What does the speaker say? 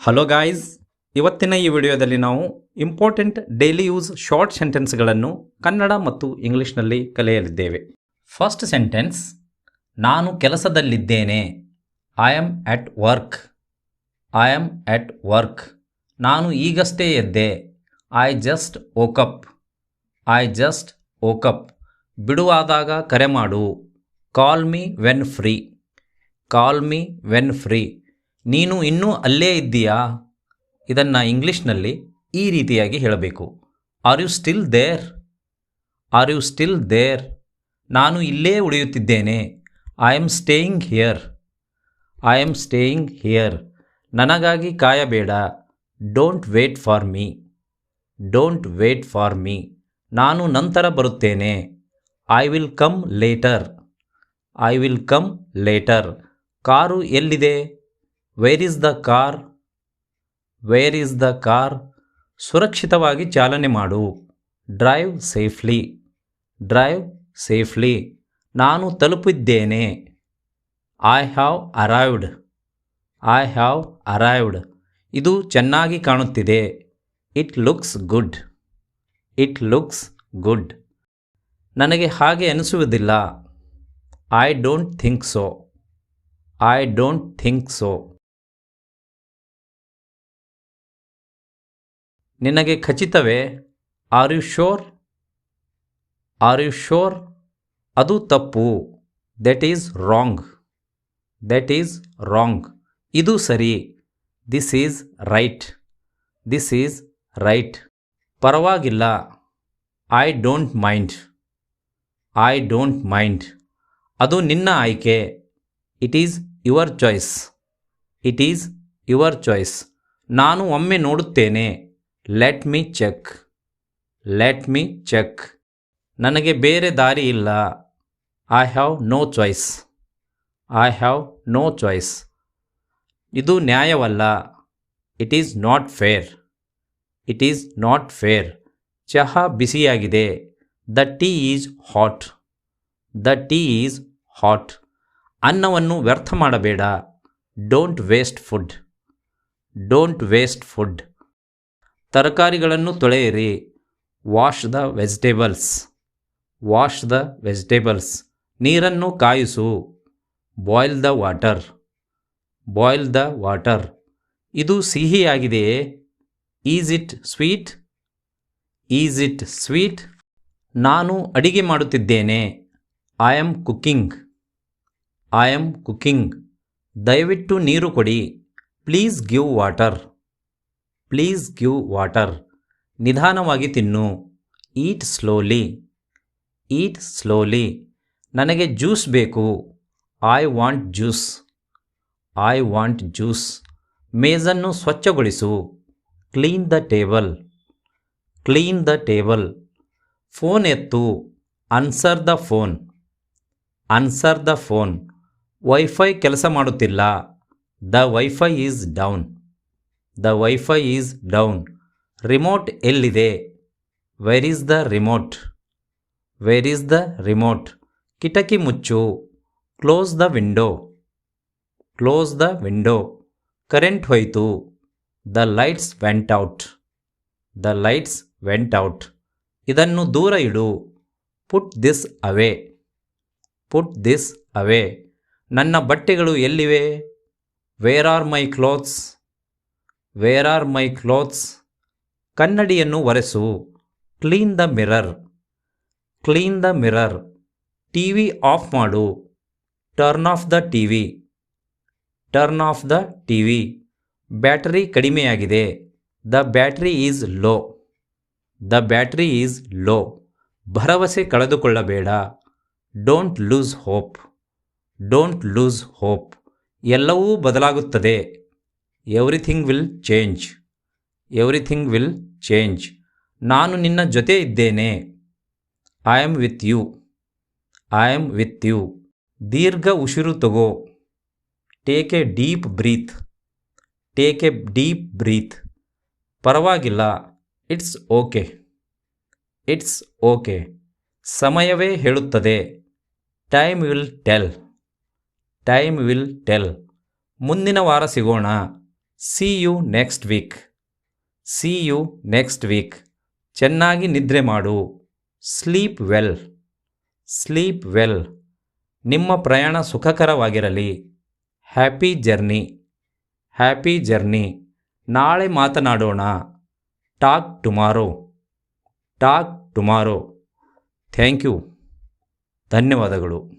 Hello guys, ಇವತ್ತಿನ ಈ ವಿಡಿಯೋದಲ್ಲಿ ನಾವು ಇಂಪಾರ್ಟೆಂಟ್ ಡೈಲಿ ಯೂಸ್ ಶಾರ್ಟ್ ಸೆಂಟೆನ್ಸ್ಗಳನ್ನು ಕನ್ನಡ ಮತ್ತು ಇಂಗ್ಲಿಷ್ನಲ್ಲಿ ಕಲಿಯಲಿದ್ದೇವೆ. ಫಸ್ಟ್ ಸೆಂಟೆನ್ಸ್, ನಾನು ಕೆಲಸದಲ್ಲಿದ್ದೇನೆ. I am at work. I am at work. ನಾನು ಈಗಷ್ಟೇ ಎದ್ದೆ. I just woke up. I just woke up. ಬಿಡುವಾದಾಗ ಕರೆ ಮಾಡು. Call me when free. Call me when free. ನೀನು ಇನ್ನೂ ಅಲ್ಲೇ ಇದ್ದೀಯಾ? ಇದನ್ನು ಇಂಗ್ಲೀಷ್ನಲ್ಲಿ ಈ ರೀತಿಯಾಗಿ ಹೇಳಬೇಕು. Are you still there? Are you still there? ನಾನು ಇಲ್ಲೇ ಉಳಿಯುತ್ತಿದ್ದೇನೆ. I am staying here. I am staying here. ನನಗಾಗಿ ಕಾಯಬೇಡ. Don't wait for me. Don't wait for me. ನಾನು ನಂತರ ಬರುತ್ತೇನೆ. I will come later. I will come later. Car ಎಲ್ಲಿದೆ? Where is the car? Where is the car? ಸುರಕ್ಷಿತವಾಗಿ ಚಾಲನೆ ಮಾಡು. Drive safely. Drive safely. ನಾನು ತಲುಪಿದ್ದೇನೆ. I have arrived. I have arrived. ಇದು ಚೆನ್ನಾಗಿ ಕಾಣುತ್ತಿದೆ. It looks good. It looks good. ನನಗೆ ಹಾಗೆ ಅನಿಸುವುದಿಲ್ಲ. I don't think so. I don't think so. ನಿನಗೆ ಖಚಿತವೇ? Are you sure? Are you sure? ಅದು ತಪ್ಪು. That is wrong. That is wrong. ಇದು ಸರಿ. This is right. This is right. ಪರವಾಗಿಲ್ಲ. I don't mind. I don't mind. ಅದು ನಿನ್ನ ಆಯ್ಕೆ. It is your choice. It is your choice. ನಾನು ಒಮ್ಮೆ ನೋಡುತ್ತೇನೆ. Let me check. Let me check. ನನಗೆ ಬೇರೆ ದಾರಿ ಇಲ್ಲ. I have no choice. I have no choice. ಇದು ನ್ಯಾಯವಲ್ಲ. It is not fair. It is not fair. ಚಹಾ ಬಿಸಿಯಾಗಿದೆ. The tea is hot. The tea is hot. ಅನ್ನವನ್ನು ವ್ಯರ್ಥ ಮಾಡಬೇಡ. Don't waste food. Don't waste food. ತರಕಾರಿಗಳನ್ನು ತೊಳೆಯಿರಿ. Wash the vegetables. Wash the vegetables. ನೀರನ್ನು ಕಾಯಿಸು. Boil the water. Boil the water. ಇದು ಸಿಹಿಯಾಗಿದೆಯೇ? Is it sweet? Is it sweet? ನಾನು ಅಡಿಗೆ ಮಾಡುತ್ತಿದ್ದೇನೆ. I am cooking. I am cooking. ದಯವಿಟ್ಟು ನೀರು ಕೊಡಿ. Please give water. Please give water. ನಿಧಾನವಾಗಿ ತಿನ್ನು. Eat slowly. Eat slowly. ನನಗೆ ಜ್ಯೂಸ್ ಬೇಕು. I want juice. I want juice. ಮೇಜನ್ನು ಸ್ವಚ್ಛಗೊಳಿಸು. Clean the table. Clean the table. Phone ಎತ್ತು. Answer the phone. Answer the phone. Wifi ಕೆಲಸ ಮಾಡುತ್ತಿಲ್ಲ. The wifi is down. The wifi is down. Remote ಎಲ್ಲಿದೆ? Where is the remote? Where is the remote? ಕಿಟಕಿ ಮುಚ್ಚು. Close the window. Close the window. Current ಹೋಯಿತು. The lights went out. The lights went out. ಇದನ್ನು ದೂರ ಇಡು. Put this away. Put this away. ನನ್ನ ಬಟ್ಟೆಗಳು ಎಲ್ಲಿವೆ? Where are my clothes? Where are my clothes? ಕನ್ನಡಿಯನ್ನು ಒರೆಸು. Clean the mirror. Clean the mirror. T V off ಮಾಡು. Turn off the T V. Turn off the T V. Battery ಕಡಿಮೆಯಾಗಿದೆ. The battery is low. The battery is low. ಭರವಸೆ ಕಳೆದುಕೊಳ್ಳಬೇಡ. Don't lose hope. Don't lose hope. ಎಲ್ಲವೂ ಬದಲಾಗುತ್ತದೆ. Everything will change. Everything will change. ನಾನು ನಿನ್ನ ಜೊತೆ ಇದ್ದೇನೆ. I am with you. I am with you. ದೀರ್ಘ ಉಸಿರು ತಗೋ. Take a deep breath. Take a deep breath. ಪರವಾಗಿಲ್ಲ. It's okay. It's okay. ಸಮಯವೇ ಹೇಳುತ್ತದೆ. Time will tell. Time will tell. ಮುಂದಿನ ವಾರ ಸಿಗೋಣ. See you next week. See you next week. ಚೆನ್ನಾಗಿ ನಿದ್ರೆ ಮಾಡು. Sleep well. Sleep well. ನಿಮ್ಮ ಪ್ರಯಾಣ ಸುಖಕರವಾಗಿರಲಿ. Happy journey. Happy journey. ನಾಳೆ ಮಾತನಾಡೋಣ. Talk tomorrow. Talk tomorrow. Thank you. ಧನ್ಯವಾದಗಳು.